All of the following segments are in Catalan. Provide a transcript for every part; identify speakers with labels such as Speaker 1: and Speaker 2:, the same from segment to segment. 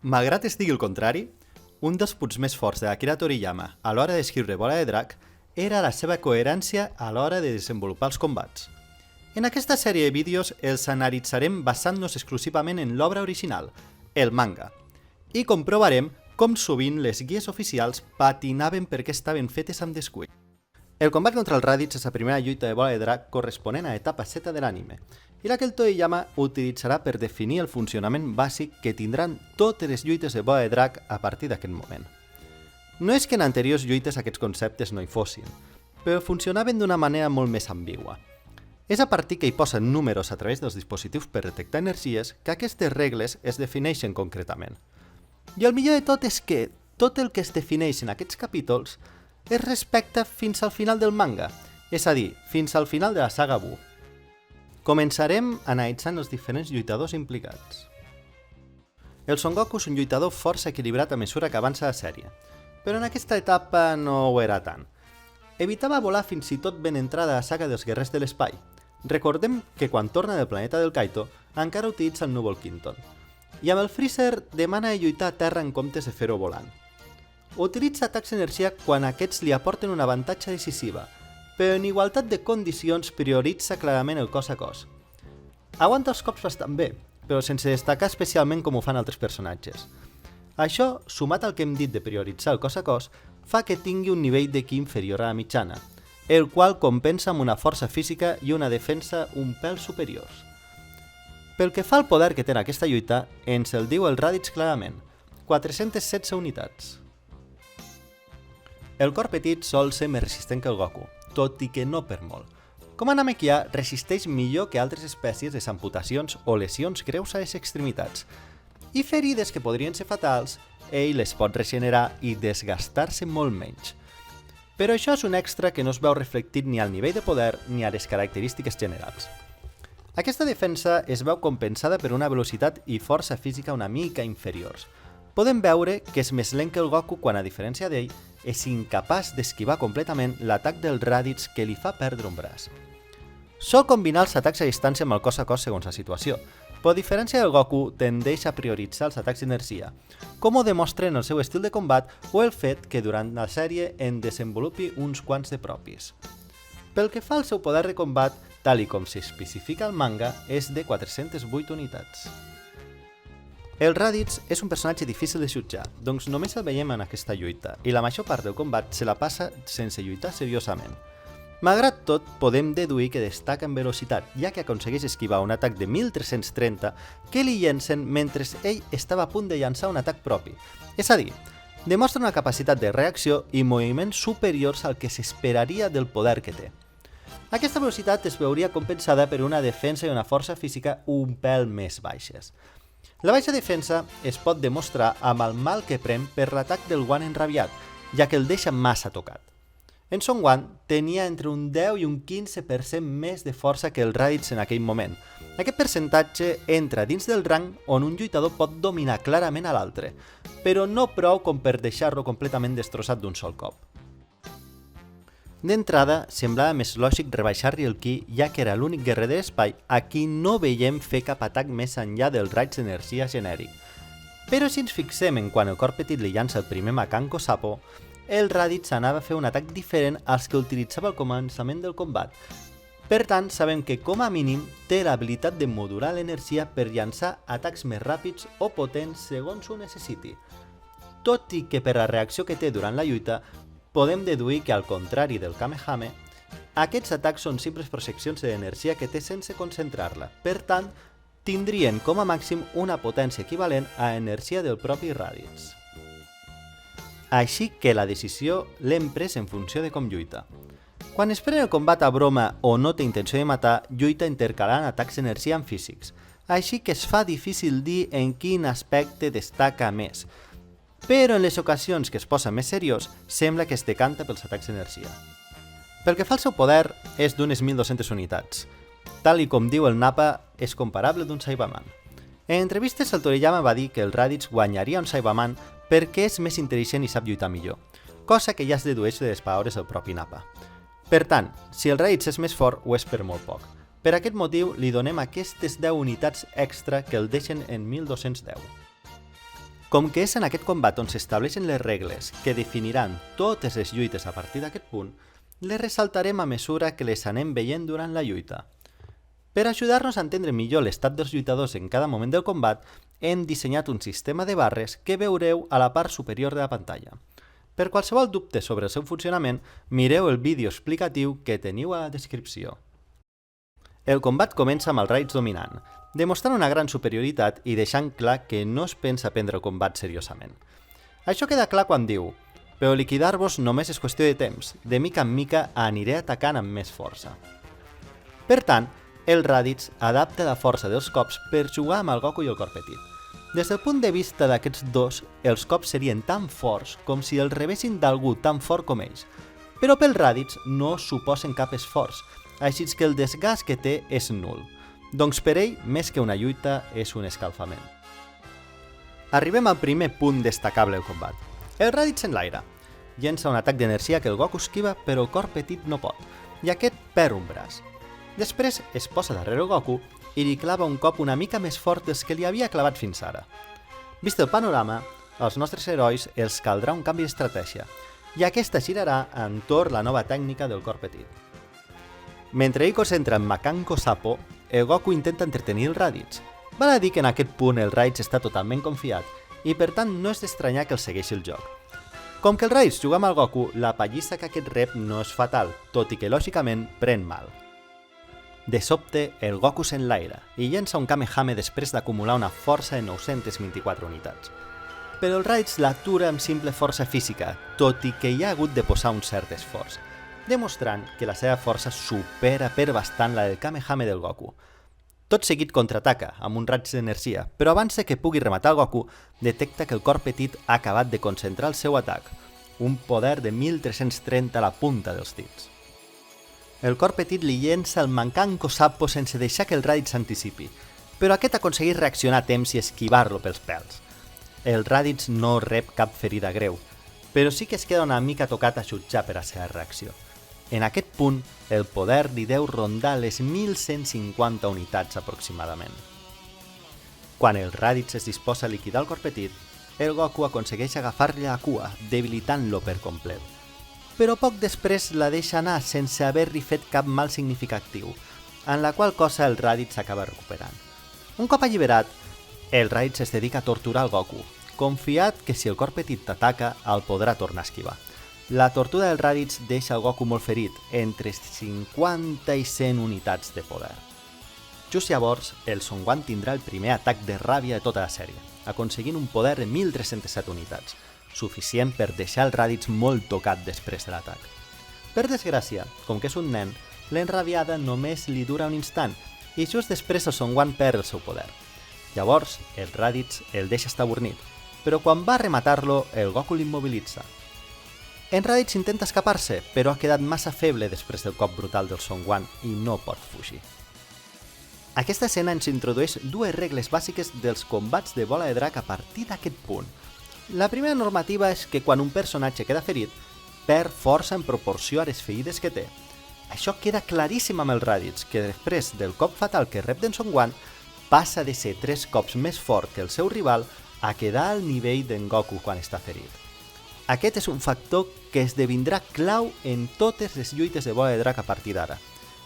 Speaker 1: Malgrat estigui el contrari, un dels punts més forts d'Akira Toriyama a l'hora d'escriure Bola de Drac era la seva coherència a l'hora de desenvolupar els combats. En aquesta sèrie de vídeos els analitzarem basant-nos exclusivament en l'obra original, el manga, i comprovarem com sovint les guies oficials patinaven perquè estaven fetes amb descuit. El combat contra els Raditz és la primera lluita de Bola de Drac corresponent a etapa Z de l'anime, i la que el Toriyama utilitzarà per definir el funcionament bàsic que tindran totes les lluites de Bola de Drac a partir d'aquest moment. No és que en anteriors lluites aquests conceptes no hi fossin, però funcionaven d'una manera molt més ambigua. És a partir que hi posen números a través dels dispositius per detectar energies que aquestes regles es defineixen concretament. I el millor de tot és que tot el que es defineix en aquests capítols es respecta fins al final del manga, és a dir, fins al final de la saga Buu. Començarem analitzant els diferents lluitadors implicats. El Son Goku és un lluitador força equilibrat a mesura que avança la sèrie, però en aquesta etapa no ho era tant. Evitava volar fins i tot ben entrada a la saga dels Guerrers de l'Espai. Recordem que quan torna del planeta del Kaito encara utilitza el núvol Quinton, i amb el Freezer demana de lluitar a terra en comptes de fer-ho volant. Utilitza atacs d'energia quan aquests li aporten un avantatge decisiva, però en igualtat de condicions prioritza clarament el cos a cos. Aguanta els cops bastant bé, però sense destacar especialment com ho fan altres personatges. Això, sumat al que hem dit de prioritzar el cos a cos, fa que tingui un nivell de ki inferior a la mitjana, el qual compensa amb una força física i una defensa un pèl superiors. Pel que fa al poder que té en aquesta lluita, ens el diu el Raditz clarament, 416 unitats. El cor petit sol ser més resistent que el Goku, tot i que no per molt. Com a Namekia, resisteix millor que altres espècies les amputacions o lesions greus a les extremitats, i ferides que podrien ser fatals, ell les pot regenerar i desgastar-se molt menys. Però això és un extra que no es veu reflectit ni al nivell de poder ni a les característiques generals. Aquesta defensa es veu compensada per una velocitat i força física una mica inferiors. Podem veure que és més lent que el Goku quan, a diferència d'ell, és incapaç d'esquivar completament l'atac del Raditz que li fa perdre un braç. Sol combinar els atacs a distància amb el cos a cos segons la situació, però a diferència del Goku tendeix a prioritzar els atacs d'energia, com ho demostra en el seu estil de combat o el fet que durant la sèrie en desenvolupi uns quants de propis. Pel que fa al seu poder de combat, tal i com s'especifica al manga, és de 408 unitats. El Raditz és un personatge difícil de jutjar, doncs només el veiem en aquesta lluita, i la major part del combat se la passa sense lluitar seriosament. Malgrat tot, podem deduir que destaca en velocitat, ja que aconsegueix esquivar un atac de 1330 que li llencen mentre ell estava a punt de llançar un atac propi. És a dir, demostra una capacitat de reacció i moviments superiors al que s'esperaria del poder que té. Aquesta velocitat es veuria compensada per una defensa i una força física un pèl més baixes. La baixa defensa es pot demostrar amb el mal que pren per l'atac del One enrabiat, ja que el deixa massa tocat. En Son One tenia entre un 10 i un 15% més de força que el Raditz en aquell moment. Aquest percentatge entra dins del rang on un lluitador pot dominar clarament a l'altre, però no prou com per deixar-lo completament destrossat d'un sol cop. D'entrada, semblava més lògic rebaixar-li el ki, ja que era l'únic guerrer de l'espai a qui no veiem fer cap atac més enllà del raig d'energia genèric. Però si ens fixem en quan el cor petit li llança el primer Makanko Sapo, el Raditz anava a fer un atac diferent als que utilitzava al començament del combat. Per tant, sabem que com a mínim té l'habilitat de modular l'energia per llançar atacs més ràpids o potents segons ho necessiti. Tot i que per la reacció que té durant la lluita, podem deduir que, al contrari del Kamehame, aquests atacs són simples projeccions d'energia que té sense concentrar-la. Per tant, tindrien com a màxim una potència equivalent a energia del propi Raditz. Així que la decisió l'hem pres en funció de com lluita. Quan es pren el combat a broma o no té intenció de matar, lluita intercalant atacs d'energia amb físics, així que es fa difícil dir en quin aspecte destaca més, però en les ocasions que es posa més seriós, sembla que es decanta pels atacs d'energia. Pel que fa al seu poder, és d'unes 1.200 unitats. Tal i com diu el Nappa, és comparable d'un Saibaman. En entrevistes, el Toriyama va dir que el Raditz guanyaria un Saibaman perquè és més intel·ligent i sap lluitar millor, cosa que ja es dedueix de les paraules del propi Nappa. Per tant, si el Raditz és més fort, ho és per molt poc. Per aquest motiu, li donem aquestes 10 unitats extra que el deixen en 1.210. Com que és en aquest combat on s'estableixen les regles que definiran totes les lluites a partir d'aquest punt, les ressaltarem a mesura que les anem veient durant la lluita. Per ajudar-nos a entendre millor l'estat dels lluitadors en cada moment del combat, hem dissenyat un sistema de barres que veureu a la part superior de la pantalla. Per qualsevol dubte sobre el seu funcionament, mireu el vídeo explicatiu que teniu a la descripció. El combat comença amb el Raditz dominant, demostrant una gran superioritat i deixant clar que no es pensa prendre el combat seriosament. Això queda clar quan diu: però liquidar-vos només és qüestió de temps, de mica en mica aniré atacant amb més força. Per tant, el Raditz adapta la força dels cops per jugar amb el Goku i el cor petit. Des del punt de vista d'aquests dos, els cops serien tan forts com si els rebessin d'algú tan fort com ells, però pel Raditz no suposen cap esforç, així que el desgast que té és nul. Doncs per ell, més que una lluita, és un escalfament. Arribem al primer punt destacable del combat. El Raditz en l'aire. Llença un atac d'energia que el Goku esquiva, però el cor petit no pot, i aquest perd un braç. Després es posa darrere el Goku i li clava un cop una mica més fort dels que li havia clavat fins ara. Vist el panorama, als nostres herois els caldrà un canvi d'estratègia, i aquesta girarà entorn la nova tècnica del cor petit. Mentre ell concentra en Makanko Sapo, el Goku intenta entretenir el Raditz. Val a dir que en aquest punt el Raditz està totalment confiat i per tant no és d'estranyar que el segueixi el joc. Com que el Raditz juga amb el Goku, la pallissa que aquest rep no és fatal, tot i que lògicament pren mal. De sobte, el Goku s'enlaira i llença un Kamehame després d'acumular una força de 924 unitats. Però el Raditz l'atura amb simple força física, tot i que hi ha hagut de posar un cert esforç, demostrant que la seva força supera per bastant la del Kamehame del Goku. Tot seguit contraataca amb un raig d'energia, però abans que pugui rematar el Goku, detecta que el cor petit ha acabat de concentrar el seu atac, un poder de 1330 a la punta dels dits. El cor petit li llença el Makanko Sapo sense deixar que el Raditz s'anticipi, però aquest aconsegueix reaccionar a temps i esquivar-lo pels pèls. El Raditz no rep cap ferida greu, però sí que es queda una mica tocat a jutjar per la seva reacció. En aquest punt, el poder li deu rondar les 1150 unitats aproximadament. Quan el Raditz es disposa a liquidar el cor petit, el Goku aconsegueix agafar-li la cua, debilitant-lo per complet. Però poc després la deixa anar sense haver-li fet cap mal significatiu, en la qual cosa el Raditz s'acaba recuperant. Un cop alliberat, el Raditz es dedica a torturar el Goku, confiat que si el cor petit t'ataca, el podrà tornar a esquivar. La tortura del Raditz deixa el Goku molt ferit, entre 50 i 100 unitats de poder. Just llavors, el Son Gohan tindrà el primer atac de ràbia de tota la sèrie, aconseguint un poder de 1307 unitats, suficient per deixar el Raditz molt tocat després de l'atac. Per desgràcia, com que és un nen, l'enrabiada només li dura un instant i just després el Son Gohan perd el seu poder. Llavors, el Raditz el deixa estabornit, però quan va a rematar-lo, el Goku l'immobilitza. En Raditz intenta escapar-se, però ha quedat massa feble després del cop brutal del Son Gohan i no pot fugir. Aquesta escena ens introdueix dues regles bàsiques dels combats de bola de drac a partir d'aquest punt. La primera normativa és que quan un personatge queda ferit, perd força en proporció a les ferides que té. Això queda claríssim amb el Raditz, que després del cop fatal que rep d'en Son Gohan, passa de ser 3 cops més fort que el seu rival a quedar al nivell d'en Goku quan està ferit. Aquest és un factor que esdevindrà clau en totes les lluites de bola de drac a partir d'ara,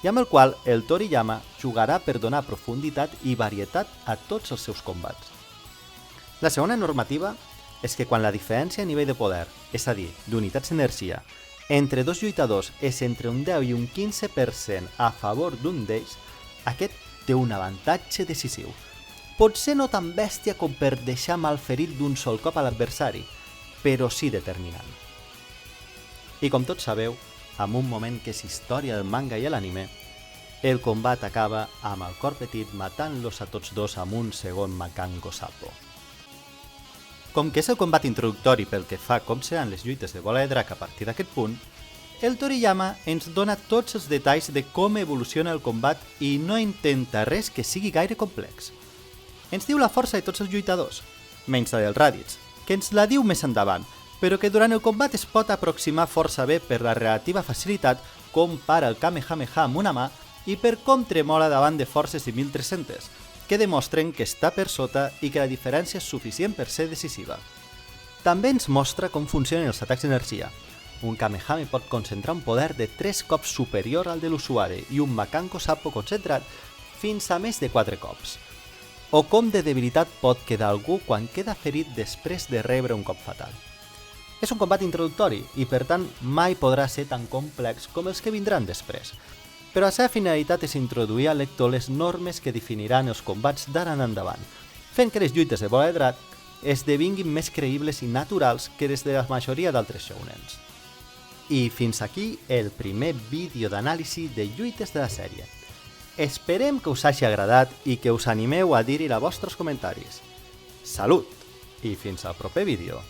Speaker 1: i amb el qual el Toriyama jugarà per donar profunditat i varietat a tots els seus combats. La segona normativa és que quan la diferència a nivell de poder, és a dir, d'unitats d'energia, entre dos lluitadors és entre un 10 i un 15% a favor d'un d'ells, aquest té un avantatge decisiu. Potser no tan bèstia com per deixar malferit d'un sol cop a l'adversari, però sí determinant. I com tots sabeu, en un moment que és història del manga i l'anime, el combat acaba amb el cor petit matant-los a tots dos amb un segon Makanko Sapo. Com que és el combat introductori pel que fa com seran les lluites de bola de drac a partir d'aquest punt, el Toriyama ens dona tots els detalls de com evoluciona el combat i no intenta res que sigui gaire complex. Ens diu la força de tots els lluitadors, menys la del Raditz, que ens la diu més endavant, però que durant el combat es pot aproximar força bé per la relativa facilitat com para el Kamehameha amb una mà i per com tremola davant de forces de 1300, que demostren que està per sota i que la diferència és suficient per ser decisiva. També ens mostra com funcionen els atacs d'energia. Un Kamehame pot concentrar un poder de 3 cops superior al de l'usuari i un Makanko Sappo concentrat fins a més de 4 cops. O com de debilitat pot quedar algú quan queda ferit després de rebre un cop fatal. És un combat introductori i per tant mai podrà ser tan complex com els que vindran després, però la seva finalitat és introduir al lector les normes que definiran els combats d'ara en endavant, fent que les lluites de bola de drac esdevinguin més creïbles i naturals que des de la majoria d'altres shounens. I fins aquí el primer vídeo d'anàlisi de lluites de la sèrie. Esperem que us hagi agradat i que us animeu a dir-hi els vostres comentaris. Salut i fins al proper vídeo!